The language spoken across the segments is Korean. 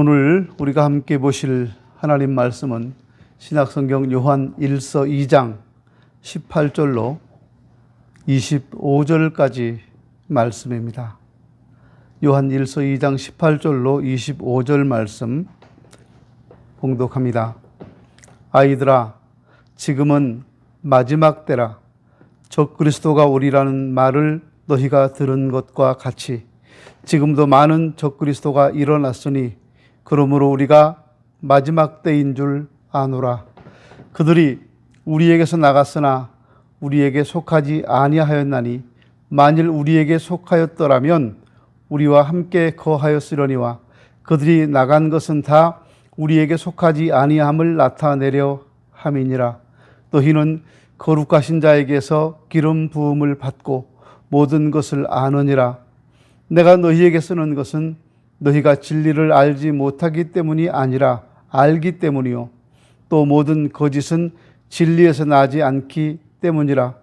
오늘 우리가 함께 보실 하나님 말씀은 신약성경 요한 1서 2장 18절로 25절까지 말씀입니다. 요한 1서 2장 18절로 25절 말씀 봉독합니다. 아이들아, 지금은 마지막 때라. 적그리스도가 오리라는 말을 너희가 들은 것과 같이 지금도 많은 적그리스도가 일어났으니 그러므로 우리가 마지막 때인 줄 아노라. 그들이 우리에게서 나갔으나 우리에게 속하지 아니하였나니 만일 우리에게 속하였더라면 우리와 함께 거하였으려니와 그들이 나간 것은 다 우리에게 속하지 아니함을 나타내려 함이니라. 너희는 거룩하신 자에게서 기름 부음을 받고 모든 것을 아느니라. 내가 너희에게 쓰는 것은 너희가 진리를 알지 못하기 때문이 아니라 알기 때문이요 또 모든 거짓은 진리에서 나지 않기 때문이라.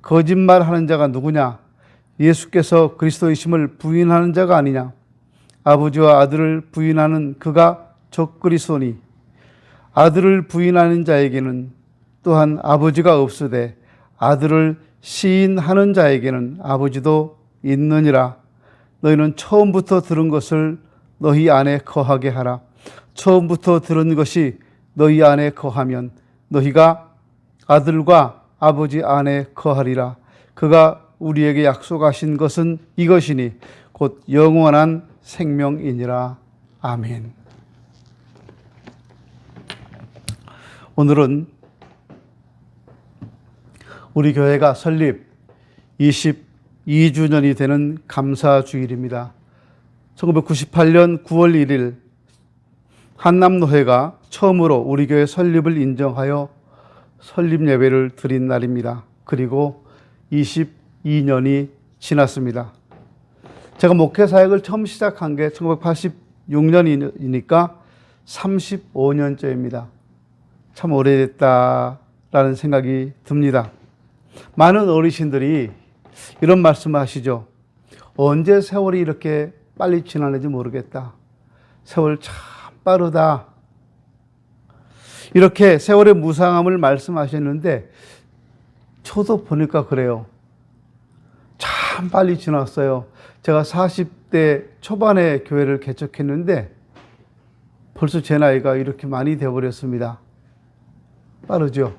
거짓말하는 자가 누구냐? 예수께서 그리스도이심을 부인하는 자가 아니냐? 아버지와 아들을 부인하는 그가 적그리스도니 아들을 부인하는 자에게는 또한 아버지가 없으되 아들을 시인하는 자에게는 아버지도 있느니라. 너희는 처음부터 들은 것을 너희 안에 거하게 하라. 처음부터 들은 것이 너희 안에 거하면 너희가 아들과 아버지 안에 거하리라. 그가 우리에게 약속하신 것은 이것이니 곧 영원한 생명이니라. 아멘. 오늘은 우리 교회가 설립 22주년이 되는 감사주일입니다. 1998년 9월 1일 한남노회가 처음으로 우리 교회 설립을 인정하여 설립 예배를 드린 날입니다. 그리고 22년이 지났습니다. 제가 목회 사역을 처음 시작한 게 1986년이니까 35년째입니다. 참 오래됐다라는 생각이 듭니다. 많은 어르신들이 이런 말씀을 하시죠. 언제 세월이 이렇게 빨리 지나는지 모르겠다. 세월 참 빠르다. 이렇게 세월의 무상함을 말씀하셨는데 저도 보니까 그래요. 참 빨리 지났어요. 제가 40대 초반에 교회를 개척했는데 벌써 제 나이가 이렇게 많이 되어버렸습니다. 빠르죠?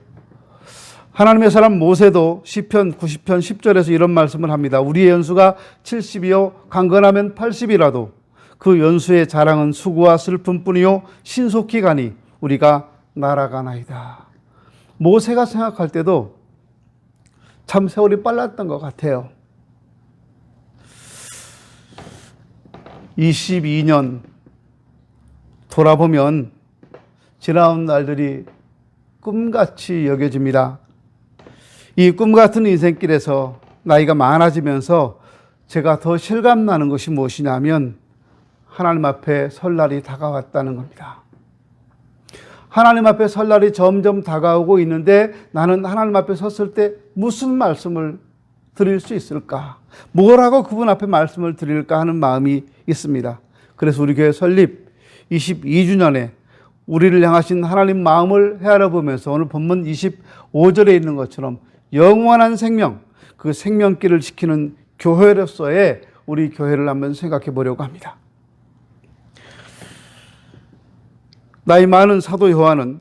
하나님의 사람 모세도 시편 90편 10절에서 이런 말씀을 합니다. 우리의 연수가 70이요 강건하면 80이라도 그 연수의 자랑은 수고와 슬픔뿐이요 신속히 가니 우리가 날아가나이다. 모세가 생각할 때도 참 세월이 빨랐던 것 같아요. 22년 돌아보면 지나온 날들이 꿈같이 여겨집니다. 이 꿈같은 인생길에서 나이가 많아지면서 제가 더 실감나는 것이 무엇이냐면 하나님 앞에 설날이 다가왔다는 겁니다. 하나님 앞에 설날이 점점 다가오고 있는데 나는 하나님 앞에 섰을 때 무슨 말씀을 드릴 수 있을까? 뭐라고 그분 앞에 말씀을 드릴까 하는 마음이 있습니다. 그래서 우리 교회 설립 22주년에 우리를 향하신 하나님 마음을 헤아려 보면서 오늘 본문 25절에 있는 것처럼 영원한 생명, 그 생명길을 지키는 교회로서의 우리 교회를 한번 생각해 보려고 합니다. 나이 많은 사도 요한은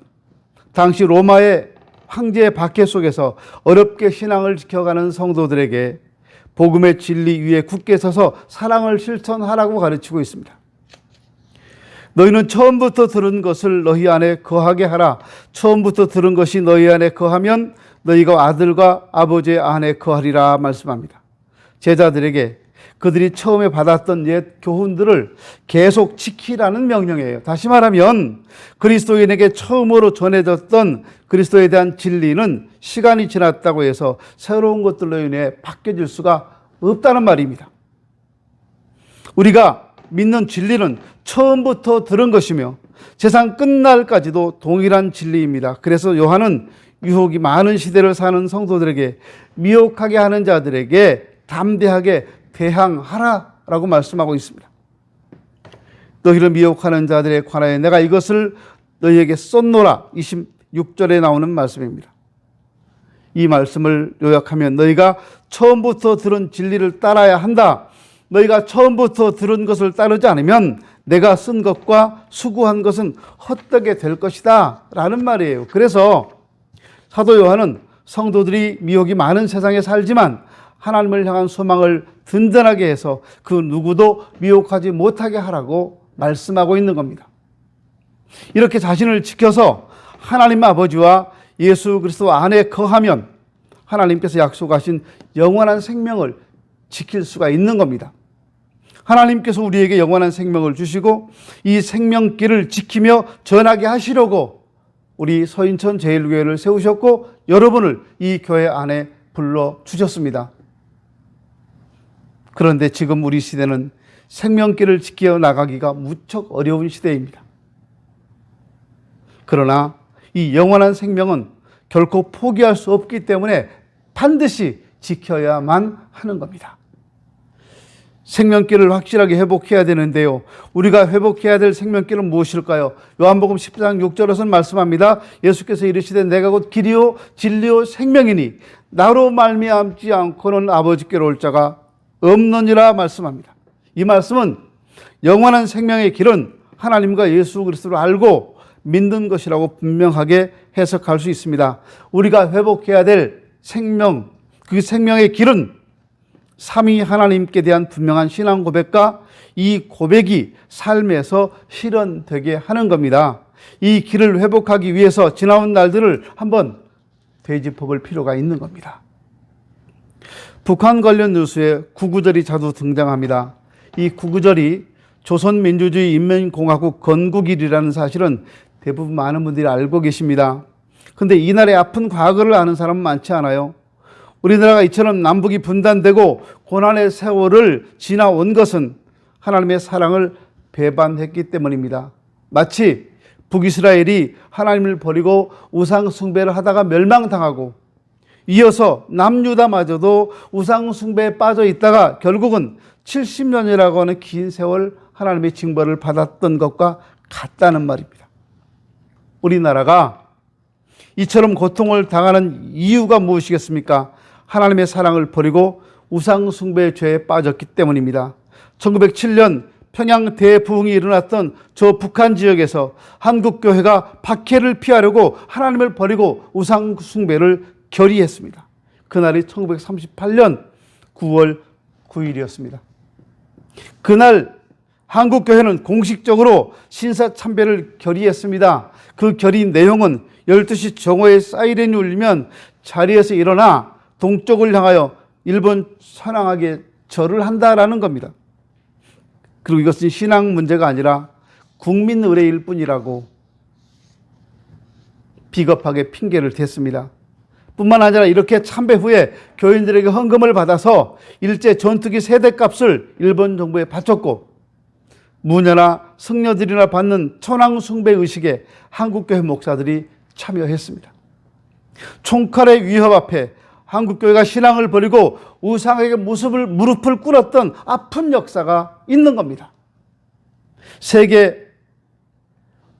당시 로마의 황제의 박해 속에서 어렵게 신앙을 지켜가는 성도들에게 복음의 진리 위에 굳게 서서 사랑을 실천하라고 가르치고 있습니다. 너희는 처음부터 들은 것을 너희 안에 거하게 하라. 처음부터 들은 것이 너희 안에 거하면 너희가 아들과 아버지의 안에 거하리라 말씀합니다. 제자들에게 그들이 처음에 받았던 옛 교훈들을 계속 지키라는 명령이에요. 다시 말하면 그리스도인에게 처음으로 전해졌던 그리스도에 대한 진리는 시간이 지났다고 해서 새로운 것들로 인해 바뀌어질 수가 없다는 말입니다. 우리가 믿는 진리는 처음부터 들은 것이며 세상 끝날까지도 동일한 진리입니다. 그래서 요한은 유혹이 많은 시대를 사는 성도들에게 미혹하게 하는 자들에게 담대하게 대항하라라고 말씀하고 있습니다. 너희를 미혹하는 자들에 관하여 내가 이것을 너희에게 쏟노라. 26절에 나오는 말씀입니다. 이 말씀을 요약하면 너희가 처음부터 들은 진리를 따라야 한다. 너희가 처음부터 들은 것을 따르지 않으면 내가 쓴 것과 수고한 것은 헛되게 될 것이다 라는 말이에요. 그래서 사도 요한은 성도들이 미혹이 많은 세상에 살지만 하나님을 향한 소망을 든든하게 해서 그 누구도 미혹하지 못하게 하라고 말씀하고 있는 겁니다. 이렇게 자신을 지켜서 하나님 아버지와 예수 그리스도 안에 거하면 하나님께서 약속하신 영원한 생명을 지킬 수가 있는 겁니다. 하나님께서 우리에게 영원한 생명을 주시고 이 생명길을 지키며 전하게 하시려고 우리 서인천 제1교회를 세우셨고 여러분을 이 교회 안에 불러주셨습니다. 그런데 지금 우리 시대는 생명길을 지켜 나가기가 무척 어려운 시대입니다. 그러나 이 영원한 생명은 결코 포기할 수 없기 때문에 반드시 지켜야만 하는 겁니다. 생명길을 확실하게 회복해야 되는데요. 우리가 회복해야 될 생명길은 무엇일까요? 요한복음 10장 6절에서는 말씀합니다. 예수께서 이르시되 내가 곧 길이요 진리요 생명이니 나로 말미암지 않고는 아버지께로 올 자가 없느니라 말씀합니다. 이 말씀은 영원한 생명의 길은 하나님과 예수 그리스도를 알고 믿는 것이라고 분명하게 해석할 수 있습니다. 우리가 회복해야 될 생명, 그 생명의 길은 삼위 하나님께 대한 분명한 신앙 고백과 이 고백이 삶에서 실현되게 하는 겁니다. 이 길을 회복하기 위해서 지나온 날들을 한번 되짚어 볼 필요가 있는 겁니다. 북한 관련 뉴스에 구구절이 자주 등장합니다. 이 구구절이 조선민주주의 인민공화국 건국일이라는 사실은 대부분 많은 분들이 알고 계십니다. 그런데 이날의 아픈 과거를 아는 사람은 많지 않아요. 우리나라가 이처럼 남북이 분단되고 고난의 세월을 지나온 것은 하나님의 사랑을 배반했기 때문입니다. 마치 북이스라엘이 하나님을 버리고 우상 숭배를 하다가 멸망당하고 이어서 남유다마저도 우상 숭배에 빠져 있다가 결국은 70년이라고 하는 긴 세월 하나님의 징벌을 받았던 것과 같다는 말입니다. 우리나라가 이처럼 고통을 당하는 이유가 무엇이겠습니까? 하나님의 사랑을 버리고 우상 숭배의 죄에 빠졌기 때문입니다. 1907년 평양 대부흥이 일어났던 저 북한 지역에서 한국교회가 박해를 피하려고 하나님을 버리고 우상 숭배를 결의했습니다. 그날이 1938년 9월 9일이었습니다. 그날 한국교회는 공식적으로 신사참배를 결의했습니다. 그 결의 내용은 12시 정오에 사이렌이 울리면 자리에서 일어나 동쪽을 향하여 일본 선왕에게 절을 한다라는 겁니다. 그리고 이것은 신앙 문제가 아니라 국민 의례일 뿐이라고 비겁하게 핑계를 댔습니다. 뿐만 아니라 이렇게 참배 후에 교인들에게 헌금을 받아서 일제 전투기 세대값을 일본 정부에 바쳤고 무녀나 승려들이나 받는 천황 숭배 의식에 한국교회 목사들이 참여했습니다. 총칼의 위협 앞에 한국교회가 신앙을 버리고 우상에게 무릎을 꿇었던 아픈 역사가 있는 겁니다. 세계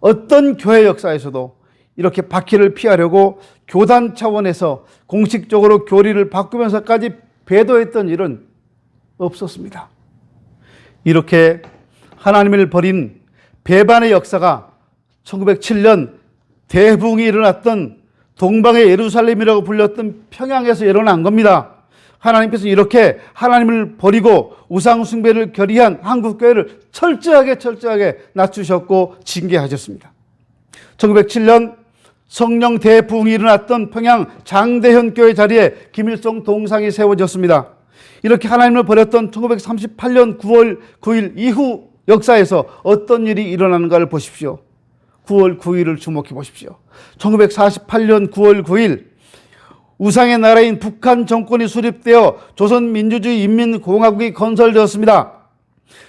어떤 교회 역사에서도 이렇게 박해를 피하려고 교단 차원에서 공식적으로 교리를 바꾸면서까지 배도했던 일은 없었습니다. 이렇게 하나님을 버린 배반의 역사가 1907년 대부흥이 일어났던 동방의 예루살렘이라고 불렸던 평양에서 일어난 겁니다. 하나님께서 이렇게 하나님을 버리고 우상 숭배를 결의한 한국교회를 철저하게 낮추셨고 징계하셨습니다. 1907년 성령 대부흥이 일어났던 평양 장대현 교회 자리에 김일성 동상이 세워졌습니다. 이렇게 하나님을 버렸던 1938년 9월 9일 이후 역사에서 어떤 일이 일어나는가를 보십시오. 9월 9일을 주목해 보십시오. 1948년 9월 9일 우상의 나라인 북한 정권이 수립되어 조선민주주의 인민공화국이 건설되었습니다.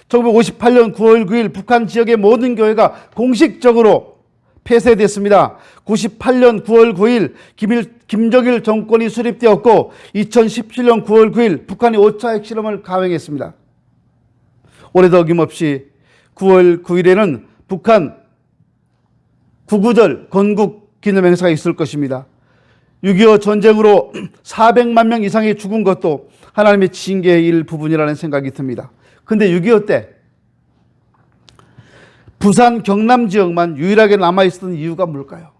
1958년 9월 9일 북한 지역의 모든 교회가 공식적으로 폐쇄됐습니다. 98년 9월 9일 김정일 정권이 수립되었고 2017년 9월 9일 북한이 5차 핵실험을 감행했습니다. 올해도 어김없이 9월 9일에는 북한 구구절 건국 기념행사가 있을 것입니다. 6.25 전쟁으로 400만 명 이상이 죽은 것도 하나님의 징계의 일부분이라는 생각이 듭니다. 근데 6.25 때 부산 경남 지역만 유일하게 남아있었던 이유가 뭘까요?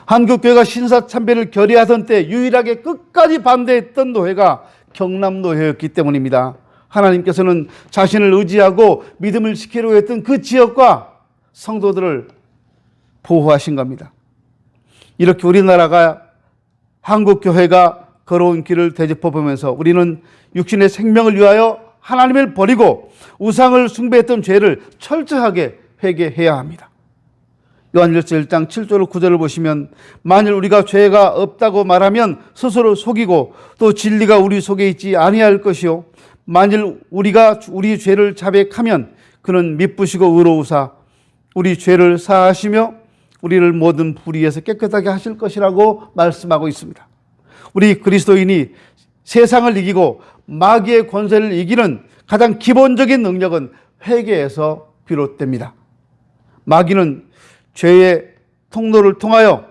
한국교회가 신사참배를 결의하던 때 유일하게 끝까지 반대했던 노회가 경남노회였기 때문입니다. 하나님께서는 자신을 의지하고 믿음을 지키려고 했던 그 지역과 성도들을 보호하신 겁니다. 이렇게 우리나라가 한국교회가 걸어온 길을 되짚어보면서 우리는 육신의 생명을 위하여 하나님을 버리고 우상을 숭배했던 죄를 철저하게 회개해야 합니다. 요한일서 1장 7절 9절을 보시면 만일 우리가 죄가 없다고 말하면 스스로 속이고 또 진리가 우리 속에 있지 아니할 것이요 만일 우리가 우리 죄를 자백하면 그는 미쁘시고 의로우사 우리 죄를 사하시며 우리를 모든 불의에서 깨끗하게 하실 것이라고 말씀하고 있습니다. 우리 그리스도인이 세상을 이기고 마귀의 권세를 이기는 가장 기본적인 능력은 회개에서 비롯됩니다. 마귀는 죄의 통로를 통하여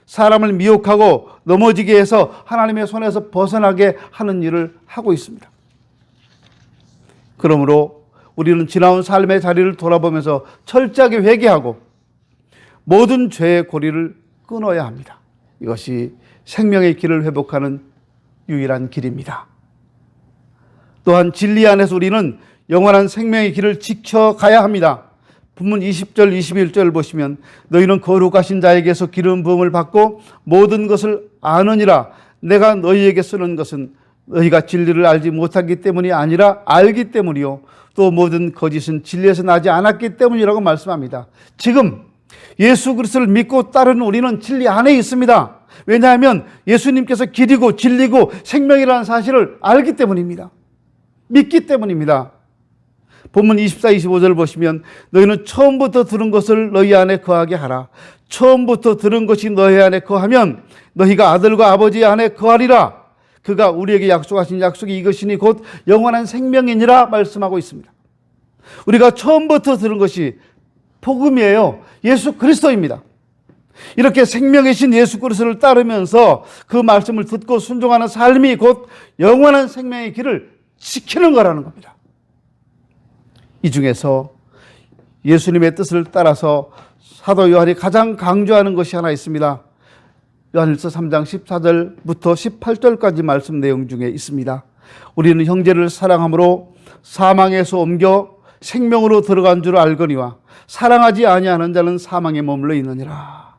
사람을 미혹하고 넘어지게 해서 하나님의 손에서 벗어나게 하는 일을 하고 있습니다. 그러므로 우리는 지나온 삶의 자리를 돌아보면서 철저하게 회개하고 모든 죄의 고리를 끊어야 합니다. 이것이 생명의 길을 회복하는 유일한 길입니다. 또한 진리 안에서 우리는 영원한 생명의 길을 지켜가야 합니다. 본문 20절 21절 보시면 너희는 거룩하신 자에게서 기름 부음을 받고 모든 것을 아느니라. 내가 너희에게 쓰는 것은 너희가 진리를 알지 못하기 때문이 아니라 알기 때문이요 또 모든 거짓은 진리에서 나지 않았기 때문이라고 말씀합니다. 지금 예수 그리스도를 믿고 따르는 우리는 진리 안에 있습니다. 왜냐하면 예수님께서 길이고 진리고 생명이라는 사실을 알기 때문입니다. 믿기 때문입니다. 본문 24, 25절 보시면 너희는 처음부터 들은 것을 너희 안에 거하게 하라. 처음부터 들은 것이 너희 안에 거하면 너희가 아들과 아버지 안에 거하리라. 그가 우리에게 약속하신 약속이 이것이니 곧 영원한 생명이니라 말씀하고 있습니다. 우리가 처음부터 들은 것이 복음이에요. 예수 그리스도입니다. 이렇게 생명이신 예수 그리스도를 따르면서 그 말씀을 듣고 순종하는 삶이 곧 영원한 생명의 길을 지키는 거라는 겁니다. 이 중에서 예수님의 뜻을 따라서 사도 요한이 가장 강조하는 것이 하나 있습니다. 요한일서 3장 14절부터 18절까지 말씀 내용 중에 있습니다. 우리는 형제를 사랑함으로 사망에서 옮겨 생명으로 들어간 줄 알거니와 사랑하지 아니하는 자는 사망에 머물러 있느니라.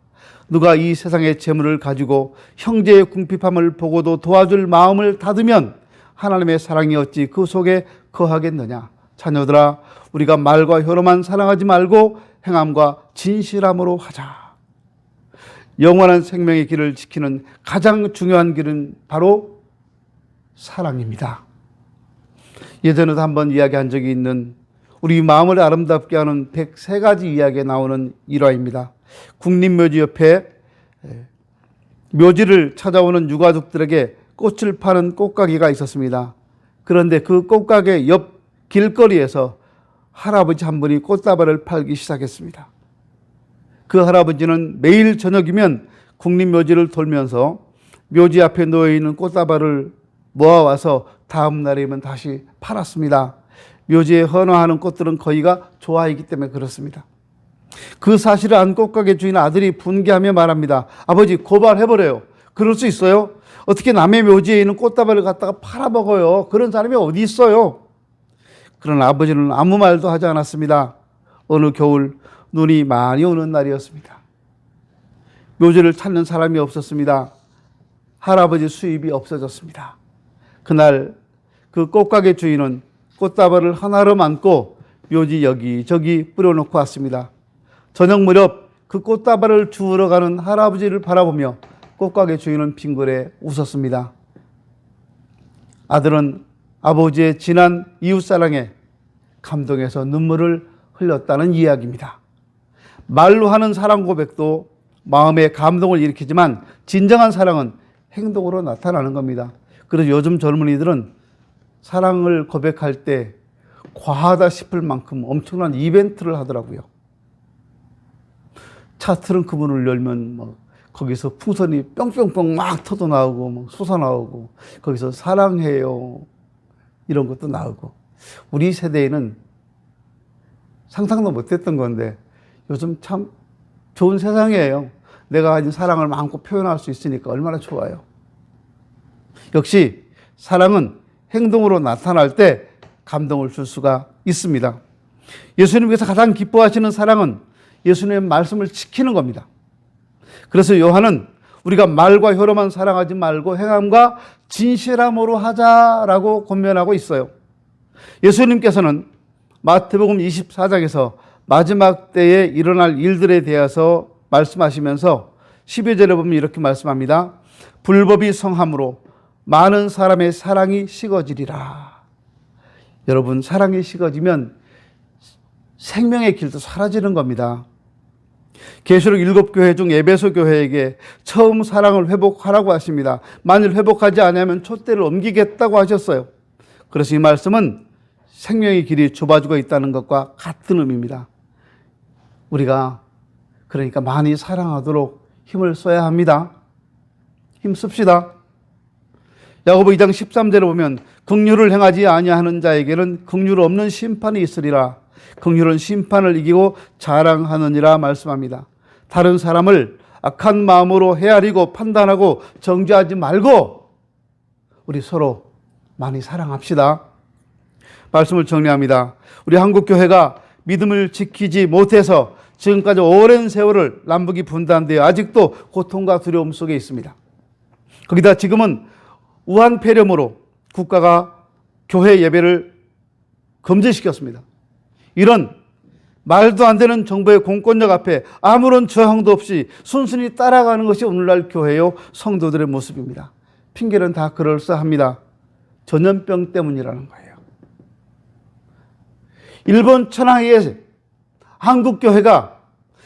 누가 이 세상의 재물을 가지고 형제의 궁핍함을 보고도 도와줄 마음을 닫으면 하나님의 사랑이 어찌 그 속에 거하겠느냐. 자녀들아 우리가 말과 혀로만 사랑하지 말고 행함과 진실함으로 하자. 영원한 생명의 길을 지키는 가장 중요한 길은 바로 사랑입니다. 예전에도 한번 이야기한 적이 있는 우리 마음을 아름답게 하는 103가지 이야기에 나오는 일화입니다. 국립묘지옆에 묘지를 찾아오는 유가족들에게 꽃을 파는 꽃가게가 있었습니다. 그런데 그 꽃가게 옆 길거리에서 할아버지 한 분이 꽃다발을 팔기 시작했습니다. 그 할아버지는 매일 저녁이면 국립묘지를 돌면서 묘지 앞에 놓여있는 꽃다발을 모아와서 다음 날이면 다시 팔았습니다. 묘지에 헌화하는 꽃들은 거의가 좋아하기 때문에 그렇습니다. 그 사실을 안 꽃가게 주인 아들이 분개하며 말합니다. 아버지 고발해버려요. 그럴 수 있어요? 어떻게 남의 묘지에 있는 꽃다발을 갖다가 팔아먹어요? 그런 사람이 어디 있어요? 그러나 아버지는 아무 말도 하지 않았습니다. 어느 겨울 눈이 많이 오는 날이었습니다. 묘지를 찾는 사람이 없었습니다. 할아버지 수입이 없어졌습니다. 그날 그 꽃가게 주인은 꽃다발을 하나로 안고 묘지 여기저기 뿌려놓고 왔습니다. 저녁 무렵 그 꽃다발을 주우러 가는 할아버지를 바라보며 꽃가게 주인은 빙그레 웃었습니다. 아들은 아버지의 진한 이웃사랑에 감동해서 눈물을 흘렸다는 이야기입니다. 말로 하는 사랑 고백도 마음의 감동을 일으키지만 진정한 사랑은 행동으로 나타나는 겁니다. 그래서 요즘 젊은이들은 사랑을 고백할 때 과하다 싶을 만큼 엄청난 이벤트를 하더라고요. 차 트렁크 문을 열면 막 거기서 풍선이 뿅뿅뿅 막 터져 나오고 막 솟아 나오고 거기서 사랑해요 이런 것도 나오고 우리 세대에는 상상도 못했던 건데 요즘 참 좋은 세상이에요. 내가 가진 사랑을 마음껏 표현할 수 있으니까 얼마나 좋아요. 역시 사랑은 행동으로 나타날 때 감동을 줄 수가 있습니다. 예수님께서 가장 기뻐하시는 사랑은 예수님의 말씀을 지키는 겁니다. 그래서 요한은 우리가 말과 혀로만 사랑하지 말고 행함과 진실함으로 하자라고 권면하고 있어요. 예수님께서는 마태복음 24장에서 마지막 때에 일어날 일들에 대해서 말씀하시면서 12절에 보면 이렇게 말씀합니다. 불법이 성함으로 많은 사람의 사랑이 식어지리라. 여러분, 사랑이 식어지면 생명의 길도 사라지는 겁니다. 계시록 7교회 중 에베소 교회에게 처음 사랑을 회복하라고 하십니다. 만일 회복하지 않으면 촛대를 옮기겠다고 하셨어요. 그래서 이 말씀은 생명의 길이 좁아지고 있다는 것과 같은 의미입니다. 우리가 그러니까 많이 사랑하도록 힘을 써야 합니다. 힘 씁시다. 야고보 2장 13절에 보면 긍휼을 행하지 아니하는 자에게는 긍휼 없는 심판이 있으리라. 긍휼은 심판을 이기고 자랑하느니라 말씀합니다. 다른 사람을 악한 마음으로 헤아리고 판단하고 정죄하지 말고 우리 서로 많이 사랑합시다. 말씀을 정리합니다. 우리 한국교회가 믿음을 지키지 못해서 지금까지 오랜 세월을 남북이 분단되어 아직도 고통과 두려움 속에 있습니다. 거기다 지금은 우한 폐렴으로 국가가 교회 예배를 금지시켰습니다. 이런 말도 안 되는 정부의 공권력 앞에 아무런 저항도 없이 순순히 따라가는 것이 오늘날 교회요 성도들의 모습입니다. 핑계는 다 그럴싸합니다. 전염병 때문이라는 거예요. 일본 천황의 한국 교회가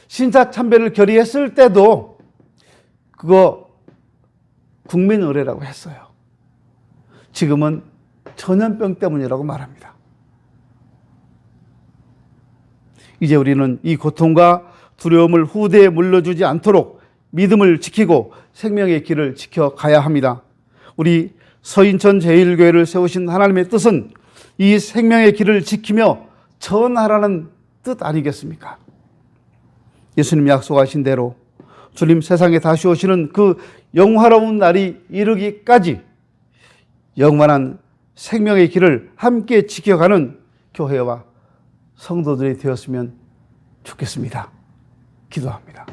신사참배를 결의했을 때도 그거 국민 의례라고 했어요. 지금은 전염병 때문이라고 말합니다. 이제 우리는 이 고통과 두려움을 후대에 물려주지 않도록 믿음을 지키고 생명의 길을 지켜가야 합니다. 우리 서인천 제1교회를 세우신 하나님의 뜻은 이 생명의 길을 지키며 전하라는 뜻 아니겠습니까? 예수님 약속하신 대로 주님 세상에 다시 오시는 그 영화로운 날이 이르기까지 영원한 생명의 길을 함께 지켜가는 교회와 성도들이 되었으면 좋겠습니다. 기도합니다.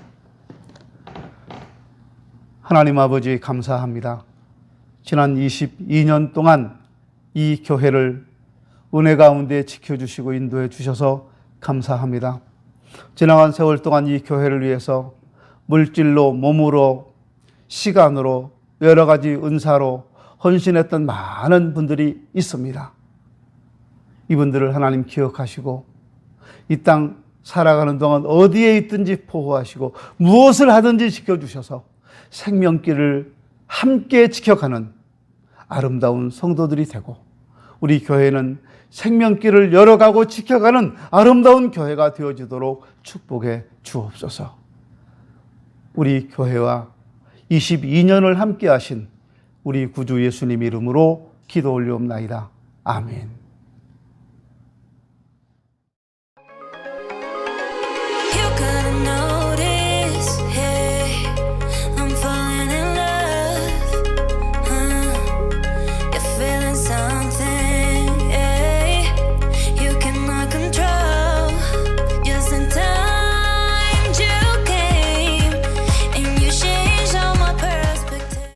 하나님 아버지 감사합니다. 지난 22년 동안 이 교회를 은혜 가운데 지켜주시고 인도해 주셔서 감사합니다. 지나간 세월 동안 이 교회를 위해서 물질로, 몸으로, 시간으로, 여러 가지 은사로 헌신했던 많은 분들이 있습니다. 이분들을 하나님 기억하시고 이 땅 살아가는 동안 어디에 있든지 보호하시고 무엇을 하든지 지켜주셔서 생명길을 함께 지켜가는 아름다운 성도들이 되고 우리 교회는 생명길을 열어가고 지켜가는 아름다운 교회가 되어지도록 축복해 주옵소서. 우리 교회와 22년을 함께 하신 우리 구주 예수님 이름으로 기도 올리옵나이다. 아멘.